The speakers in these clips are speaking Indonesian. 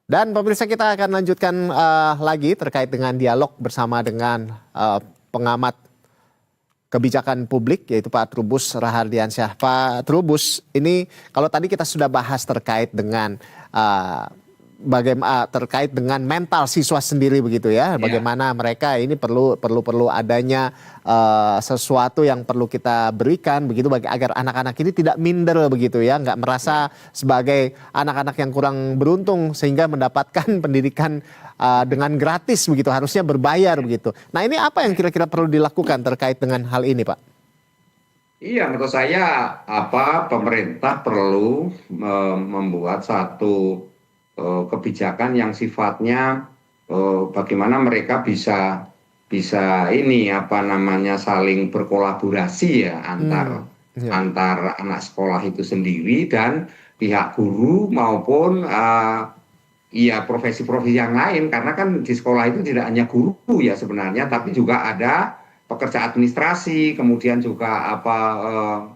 Dan pemirsa, kita akan lanjutkan lagi terkait dengan dialog bersama dengan pengamat kebijakan publik yaitu Pak Trubus Rahardiansyah. Pak Trubus, ini kalau tadi kita sudah bahas terkait dengan bagaimana terkait dengan mental siswa sendiri begitu ya, Ya, bagaimana mereka ini perlu adanya sesuatu yang perlu kita berikan begitu bagi agar anak-anak ini tidak minder begitu ya, nggak merasa sebagai anak-anak yang kurang beruntung sehingga mendapatkan pendidikan dengan gratis begitu, harusnya berbayar begitu. Nah, ini apa yang kira-kira perlu dilakukan terkait dengan hal ini, Pak? iya menurut saya pemerintah perlu membuat satu kebijakan yang sifatnya bagaimana mereka bisa bisa ini saling berkolaborasi ya Hmm, ya, antar anak sekolah itu sendiri dan pihak guru maupun iya, profesi-profesi yang lain, karena kan di sekolah itu tidak hanya guru ya sebenarnya, tapi juga ada pekerja administrasi, kemudian juga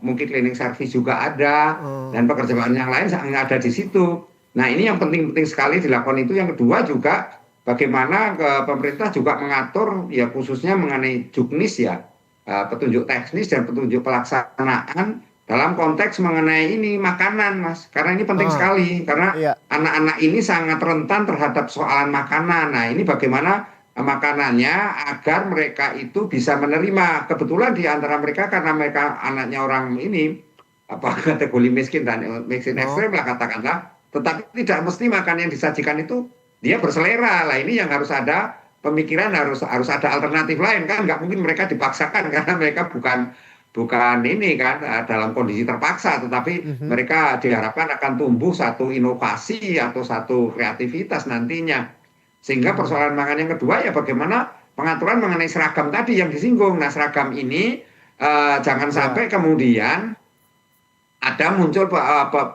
mungkin cleaning service juga ada, oh, dan pekerjaan yang lain sangat ada di situ. Nah, ini yang penting-penting sekali dilakukan itu. Yang kedua juga bagaimana pemerintah juga mengatur ya khususnya mengenai juknis ya, petunjuk teknis dan petunjuk pelaksanaan dalam konteks mengenai ini makanan, Mas. Karena ini penting ah, sekali, karena iya, anak-anak ini sangat rentan terhadap soalan makanan. Nah, ini bagaimana makanannya agar mereka itu bisa menerima. Kebetulan di antara mereka karena mereka anaknya orang ini kategori miskin dan miskin oh, ekstrem lah katakanlah. Tetapi tidak mesti makan yang disajikan itu dia berselera. Lah ini yang harus ada pemikiran, harus ada alternatif lain kan. Nggak mungkin mereka dipaksakan karena mereka bukan bukan ini kan dalam kondisi terpaksa, tetapi mhm, mereka diharapkan akan tumbuh satu inovasi atau satu kreativitas nantinya. Sehingga hmm, persoalan makan yang kedua ya bagaimana pengaturan mengenai seragam tadi yang disinggung. Nah, seragam ini jangan ya, sampai kemudian ada muncul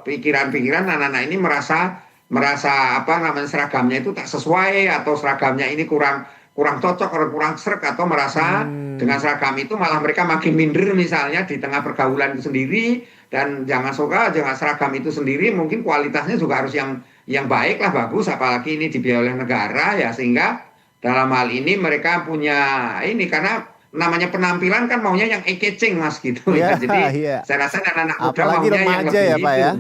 pikiran-pikiran anak-anak ini merasa merasa seragamnya itu tak sesuai atau seragamnya ini kurang kurang cocok atau kurang srek atau merasa dengan hmm, seragam itu malah mereka makin minder misalnya di tengah pergaulan itu sendiri. Dan jangan suka jangan seragam itu sendiri mungkin kualitasnya juga harus yang baik lah, bagus, apalagi ini dibiayai oleh negara ya, sehingga dalam hal ini mereka punya ini karena namanya penampilan kan maunya yang eye-catching, Mas, gitu ya, ya. Jadi iya. saya rasa anak-anak muda Apalagi maunya yang remaja lebih ya, Pak itu. ya.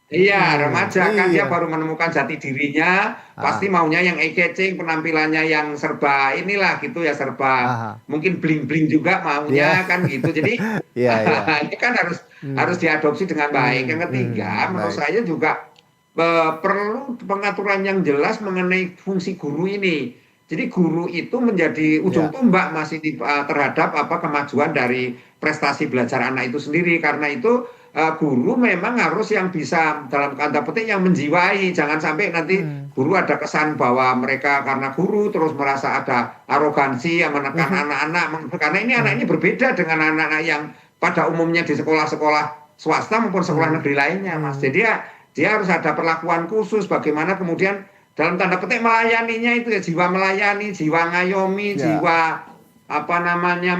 Iya, Hmm, remaja kan dia iya. baru menemukan jati dirinya, pasti Ah, maunya yang eye-catching, penampilannya yang serba inilah gitu ya, serba ah, mungkin bling-bling juga ya, maunya kan gitu. Jadi iya, iya. ini kan harus harus Hmm, diadopsi dengan baik. Yang ketiga, menurut baik. saya juga perlu pengaturan yang jelas mengenai fungsi guru ini. Jadi guru itu menjadi ujung Ya, tombak masih terhadap kemajuan dari prestasi belajar anak itu sendiri. Karena itu guru memang harus yang bisa dalam tanda petik yang menjiwai. Jangan sampai nanti hmm, guru ada kesan bahwa mereka karena guru terus merasa ada arogansi yang menekan mhm, anak-anak. Karena ini anak mhm, ini berbeda dengan anak-anak yang pada umumnya di sekolah-sekolah swasta maupun sekolah hmm, negeri lainnya, Mas. hmm, Jadi ya dia harus ada perlakuan khusus bagaimana kemudian dalam tanda petik melayaninya itu ya, jiwa melayani, jiwa ngayomi, ya, jiwa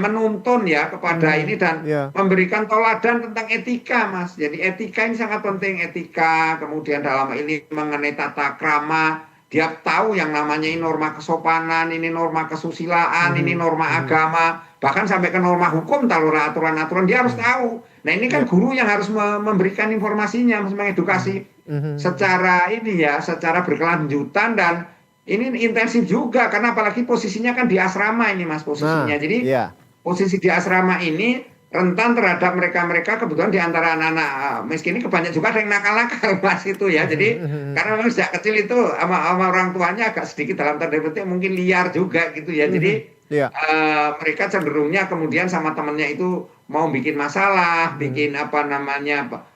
menuntun ya kepada hmm, ini dan ya, memberikan teladan tentang etika, Mas. Jadi etika ini sangat penting, etika, kemudian dalam ini mengenai tata krama, dia tahu yang namanya ini norma kesopanan, ini norma kesusilaan, ini mhm, norma mhm, agama, bahkan sampai ke norma hukum, tahu aturan-aturan dia harus hmm, tahu. Nah, ini kan ya, guru yang harus memberikan informasinya, mhm, mengedukasi mhm, secara ini ya, secara berkelanjutan dan ini intensif juga karena apalagi posisinya kan di asrama ini, Mas, posisinya. nah, Jadi iya, posisi di asrama ini rentan terhadap mereka-mereka, kebetulan di antara anak-anak miskin ini kebanyakan juga ada yang nakal-nakal, Mas, itu ya. mhm, Jadi mhm, karena memang sejak kecil itu sama orang tuanya agak sedikit dalam tanda petik mungkin liar juga gitu ya. mhm, Jadi iya, mereka cenderungnya kemudian sama temennya itu mau bikin masalah, mhm, bikin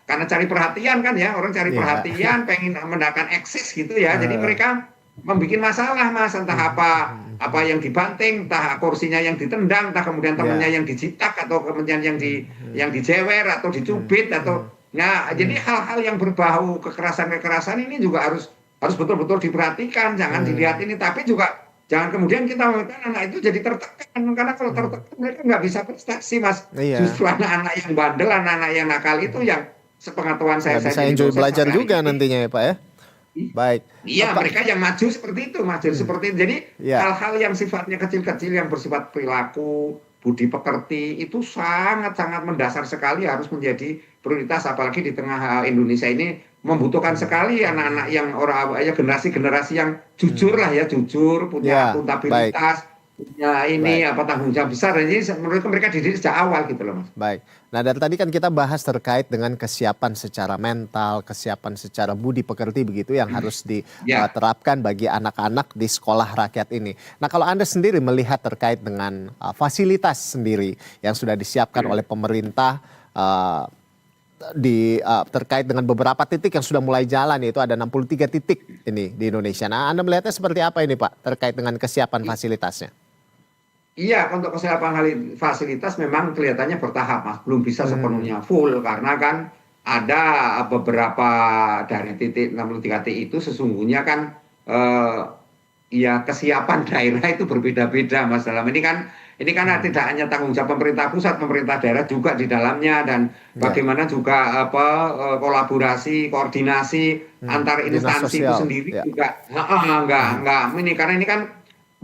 karena cari perhatian kan ya, orang cari iya, perhatian, pengen mendapatkan eksis gitu ya. Jadi heeh, mereka membuat masalah, Mas, entah mhm, mhm, apa mhm, yang dibanting, entah kursinya yang ditendang, entah kemudian temennya iya, yang dijitak atau kemudian mhm, yang dijewer atau mhm, dicubit atau mhm, nah, jadi mhm, hal-hal yang berbau kekerasan-kekerasan ini juga harus harus betul-betul diperhatikan, jangan dilihat mhm, ini, tapi juga jangan kemudian kita mengatakan anak itu jadi tertekan, karena kalau mhm, tertekan mereka nggak bisa prestasi, Mas. iya, Justru anak-anak yang bandel, anak-anak yang nakal itu mhm, yang sepengetahuan nggak saya bisa jadi enjoy dosen belajar sampai hari juga ini nantinya ya, Pak ya? Baik. Iya, Pak, mereka yang maju seperti itu, maju seperti itu. Jadi ya, hal-hal yang sifatnya kecil-kecil yang bersifat perilaku, budi pekerti itu sangat-sangat mendasar sekali harus menjadi prioritas apalagi di tengah Indonesia ini membutuhkan sekali anak-anak yang orang ya generasi-generasi yang jujur lah ya, jujur, punya ya, baik, akuntabilitas, punya ini baik. apa tanggung jawab besar. Jadi menurut mereka dididik sejak awal gitu loh, Mas. Baik. Nah, dari tadi kan kita bahas terkait dengan kesiapan secara mental, kesiapan secara budi pekerti begitu yang harus Ya. diterapkan bagi anak-anak di sekolah rakyat ini. Nah, kalau Anda sendiri melihat terkait dengan fasilitas sendiri yang sudah disiapkan oleh pemerintah terkait dengan beberapa titik yang sudah mulai jalan, yaitu ada 63 titik ini di Indonesia. Nah, Anda melihatnya seperti apa ini, Pak, terkait dengan kesiapan fasilitasnya? Iya, untuk kesiapan fasilitas memang kelihatannya bertahap, Mas. Belum bisa Hmm, sepenuhnya full karena kan ada beberapa dari titik 63 T itu sesungguhnya kan eh, ya kesiapan daerah itu berbeda-beda, Mas. Dalam ini kan hmm, tidak hanya tanggung jawab pemerintah pusat, pemerintah daerah juga di dalamnya dan ya, bagaimana juga apa kolaborasi, koordinasi antar dinas instansi itu sosial, sendiri ya. juga enggak ini karena ini kan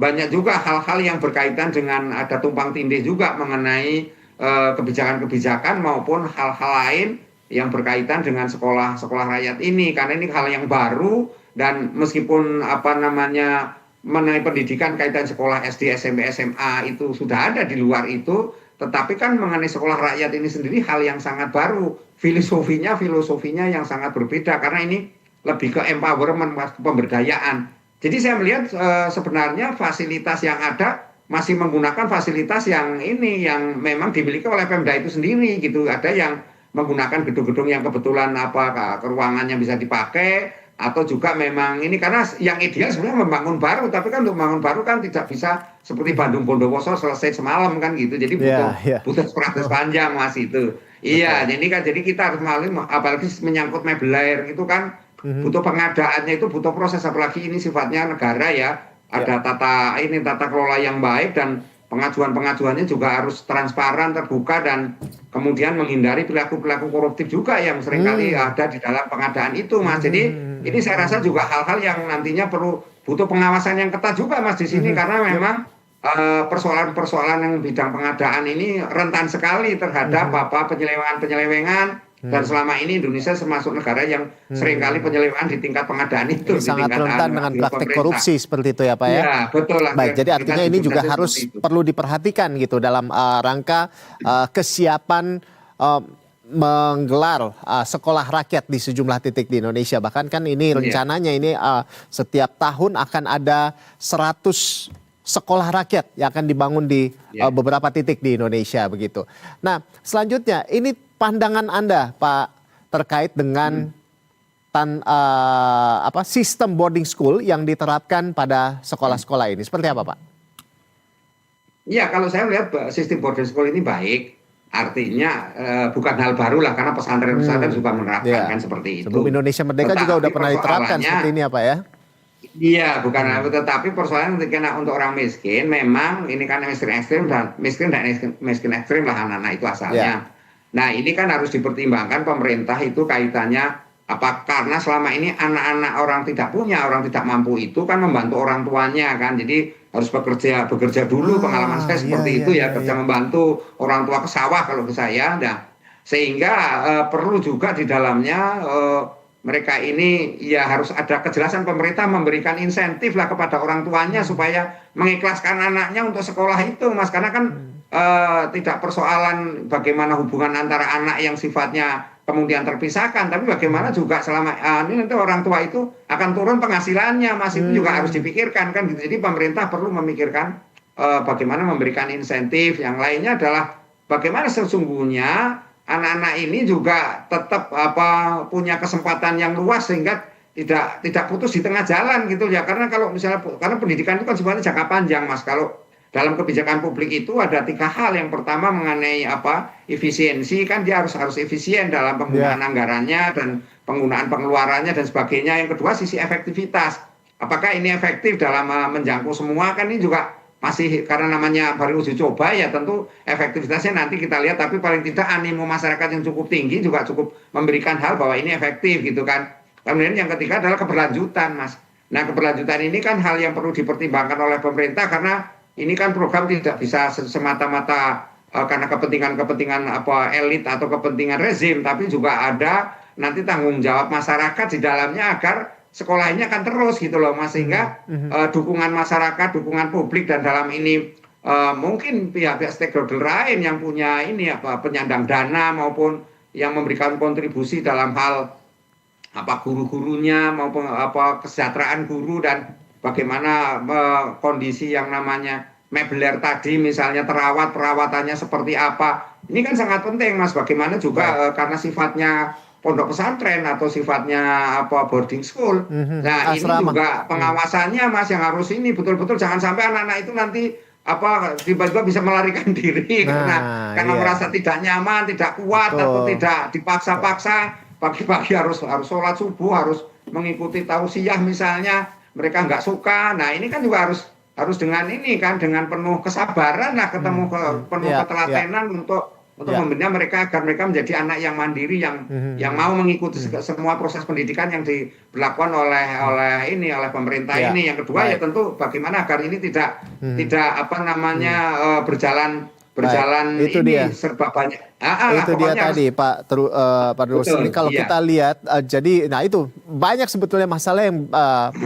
banyak juga hal-hal yang berkaitan dengan ada tumpang tindih juga mengenai kebijakan-kebijakan maupun hal-hal lain yang berkaitan dengan sekolah-sekolah rakyat ini karena ini hal yang baru dan meskipun apa namanya mengenai pendidikan kaitan sekolah SD, SMP, SMA itu sudah ada di luar itu, tetapi kan mengenai sekolah rakyat ini sendiri hal yang sangat baru, filosofinya yang sangat berbeda karena ini lebih ke empowerment, pemberdayaan. Jadi saya melihat sebenarnya fasilitas yang ada masih menggunakan fasilitas yang ini yang memang dimiliki oleh Pemda itu sendiri gitu. Ada yang menggunakan gedung-gedung yang kebetulan apa keruangannya bisa dipakai atau juga memang ini karena yang ideal sebenarnya membangun baru tapi kan untuk membangun baru kan tidak bisa seperti Bandung Bondowoso selesai semalam kan gitu. Jadi Ya, butuh ya, butuh proses panjang Mas itu. Iya, betul. jadi kita harus melalui apalagi menyangkut mebelair itu kan Mhm, butuh pengadaannya itu butuh proses apalagi ini sifatnya negara ya ya. ada tata kelola yang baik dan pengajuannya juga harus transparan terbuka dan kemudian menghindari perilaku-perilaku koruptif juga yang seringkali Hmm, ada di dalam pengadaan itu Mas jadi ini mhm, saya rasa juga hal-hal yang nantinya butuh pengawasan yang ketat juga Mas di sini mhm, karena yep, memang persoalan-persoalan yang bidang pengadaan ini rentan sekali terhadap mhm, apa penyelewengan-penyelewengan dan hmm, selama ini Indonesia termasuk negara yang seringkali hmm. penyelewengan di tingkat pengadaan Ini itu, di sangat tingkat rentan dengan praktik pemerintah. korupsi seperti itu ya, Pak ya. Iya, betul lah. Baik, jadi Kita artinya ini juga sebutnya seperti harus itu. perlu diperhatikan gitu dalam rangka kesiapan eh, menggelar sekolah rakyat di sejumlah titik di Indonesia. Bahkan kan ini Iya, rencananya ini setiap tahun akan ada 100 sekolah rakyat yang akan dibangun di iya. beberapa titik di Indonesia begitu. Nah, selanjutnya ini pandangan Anda, Pak, terkait dengan Hmm. sistem boarding school yang diterapkan pada sekolah-sekolah ini. Seperti apa, Pak? Iya, kalau saya melihat sistem boarding school ini baik, artinya bukan hal baru lah karena pesantren-pesantren Hmm, juga menerapkan ya. kan seperti Sebelum itu. Indonesia Merdeka juga Tetapi udah pernah diterapkan persoalannya seperti ini ya, Pak ya? iya, bukan Hmm, tetapi persoalan ketika untuk orang miskin memang ini kan miskin ekstrim dan miskin ekstrim lah anak-anak itu ya. asalnya. Nah, ini kan harus dipertimbangkan pemerintah itu kaitannya apa karena selama ini anak-anak orang tidak punya, orang tidak mampu itu kan membantu orang tuanya kan. Jadi harus bekerja dulu pengalaman Ah, saya iya, seperti iya, itu iya, ya kerja iya. membantu orang tua ke sawah kalau ke saya. Nah, sehingga perlu juga di dalamnya mereka ini ya harus ada kejelasan pemerintah memberikan insentif lah kepada orang tuanya Hmm, supaya mengikhlaskan anaknya untuk sekolah itu Mas karena kan hmm, tidak persoalan bagaimana hubungan antara anak yang sifatnya kemudian terpisahkan tapi bagaimana hmm, juga selama ini nanti orang tua itu akan turun penghasilannya Mas itu juga harus hmm, dipikirkan kan gitu jadi pemerintah perlu memikirkan bagaimana memberikan insentif yang lainnya adalah bagaimana sesungguhnya anak-anak ini juga tetap apa punya kesempatan yang luas sehingga tidak putus di tengah jalan gitu ya karena kalau misalnya karena pendidikan itu kan sebenarnya jangka panjang Mas kalau dalam kebijakan publik itu ada 3 hal yang pertama mengenai apa efisiensi kan dia harus efisien dalam penggunaan ya. anggarannya dan penggunaan pengeluarannya dan sebagainya yang kedua sisi efektivitas apakah ini efektif dalam menjangkau semua kan ini juga masih karena namanya baru uji coba ya tentu efektivitasnya nanti kita lihat tapi paling tidak animo masyarakat yang cukup tinggi juga cukup memberikan hal bahwa ini efektif gitu kan Kemudian yang ketiga adalah keberlanjutan, Mas. Nah, keberlanjutan ini kan hal yang perlu dipertimbangkan oleh pemerintah karena ini kan program tidak bisa semata-mata karena kepentingan-kepentingan apa elit atau kepentingan rezim, tapi juga ada nanti tanggung jawab masyarakat di dalamnya agar sekolah ini akan terus gitu loh, Mas. Sehingga dukungan masyarakat, dukungan publik dan dalam ini mungkin pihak-pihak stakeholder lain yang punya ini apa penyandang dana maupun yang memberikan kontribusi dalam hal apa guru-gurunya maupun apa kesejahteraan guru dan bagaimana kondisi yang namanya mebeler tadi misalnya terawat perawatannya seperti apa. Ini kan sangat penting, Mas, bagaimana juga karena sifatnya pondok pesantren atau sifatnya apa boarding school. Nah, ini juga pengawasannya, Mas, yang harus ini betul-betul jangan sampai anak-anak itu nanti apa tiba-tiba bisa melarikan diri karena merasa tidak nyaman, tidak kuat atau tidak dipaksa-paksa. Pagi-pagi harus sholat subuh, harus mengikuti tausiah misalnya, mereka nggak suka. Nah, ini kan juga harus dengan ini kan, dengan penuh kesabaran lah, penuh ketelatenan untuk membina mereka agar mereka menjadi anak yang mandiri, yang mau mengikuti semua proses pendidikan yang diberlakukan oleh pemerintah ini. Yang kedua ya tentu bagaimana agar ini tidak apa namanya berjalan itu ini dia. serba banyak. Itu dia tadi Pak Trubus. Ini kalau kita lihat jadi nah itu banyak sebetulnya masalah yang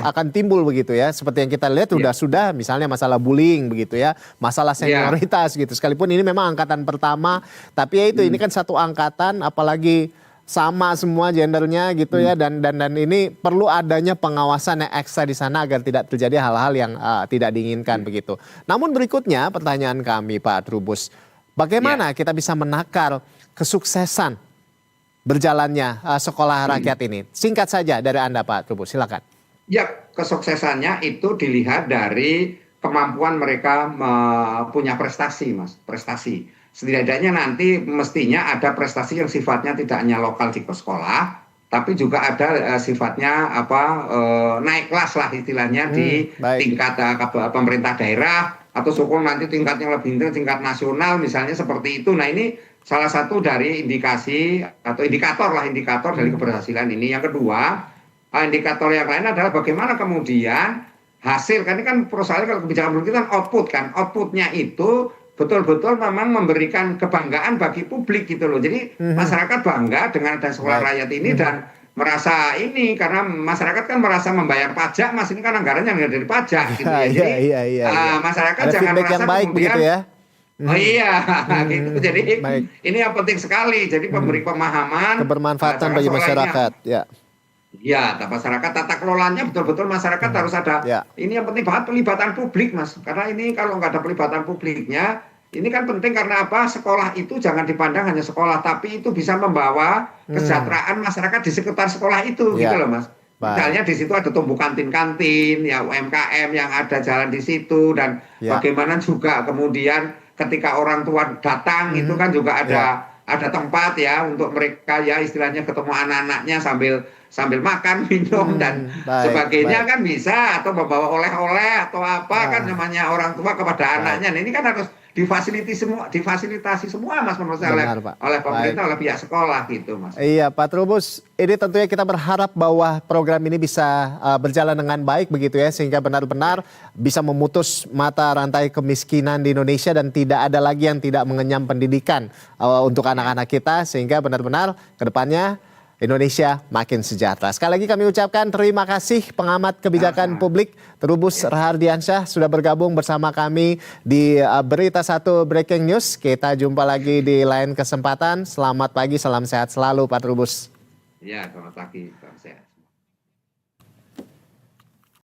akan timbul begitu ya. Seperti yang kita lihat sudah misalnya masalah bullying begitu ya, masalah senioritas gitu. Sekalipun ini memang angkatan pertama, tapi ya itu ini kan satu angkatan apalagi sama semua gendernya gitu ya, dan ini perlu adanya pengawasan yang ekstra di sana agar tidak terjadi hal-hal yang tidak diinginkan begitu. Namun berikutnya pertanyaan kami Pak Trubus, bagaimana kita bisa menakar kesuksesan berjalannya sekolah rakyat ini? Singkat saja dari Anda Pak Trubus, silakan. Ya, kesuksesannya itu dilihat dari kemampuan mereka punya prestasi, Mas, prestasi. Setidaknya nanti mestinya ada prestasi yang sifatnya tidak hanya lokal di sekolah, tapi juga ada sifatnya naik kelas lah istilahnya di tingkat pemerintah daerah atau syukur nanti tingkat yang lebih tinggi, tingkat nasional misalnya seperti itu. Nah, ini salah satu dari indikator dari keberhasilan ini. Yang kedua, indikator yang lain adalah bagaimana kemudian hasil, kan ini kan perusahaan kalau kebijakan pemerintah kan outputnya itu betul-betul memang memberikan kebanggaan bagi publik gitu loh. Jadi masyarakat bangga dengan ada sekolah rakyat ini dan merasa ini karena masyarakat kan merasa membayar pajak, Mas, ini kan anggarannya yang dari pajak gitu ya. Jadi masyarakat ada jangan merasa yang baik kemudian ya. Gitu. Jadi ini yang penting sekali. Jadi memberi pemahaman kebermanfaatan bagi masyarakat ya, masyarakat tata kelolanya betul-betul masyarakat harus ada. Ini yang penting banget pelibatan publik, Mas. Karena ini kalau nggak ada pelibatan publiknya, ini kan penting karena apa? Sekolah itu jangan dipandang hanya sekolah, tapi itu bisa membawa kesejahteraan masyarakat di sekitar sekolah itu, gitu loh, Mas. Misalnya di situ ada tumbuh kantin-kantin, ya UMKM yang ada jalan di situ dan bagaimana juga kemudian ketika orang tua datang itu kan juga ada tempat ya untuk mereka ya istilahnya ketemu anak-anaknya sambil makan, minum dan sebagainya kan bisa, atau membawa oleh-oleh atau apa kan namanya orang tua kepada anaknya. Nah, ini kan harus difasilitasi semua Mas menurut saya oleh pemerintah, oleh pihak sekolah gitu, Mas. Iya Pak Trubus, ini tentunya kita berharap bahwa program ini bisa berjalan dengan baik begitu ya, sehingga benar-benar bisa memutus mata rantai kemiskinan di Indonesia dan tidak ada lagi yang tidak mengenyam pendidikan untuk anak-anak kita, sehingga benar-benar ke depannya Indonesia makin sejahtera. Sekali lagi kami ucapkan terima kasih pengamat kebijakan publik Trubus Rahardiansyah sudah bergabung bersama kami di Berita Satu Breaking News. Kita jumpa lagi di lain kesempatan. Selamat pagi, salam sehat selalu Pak Trubus. Ya, selamat pagi, salam sehat.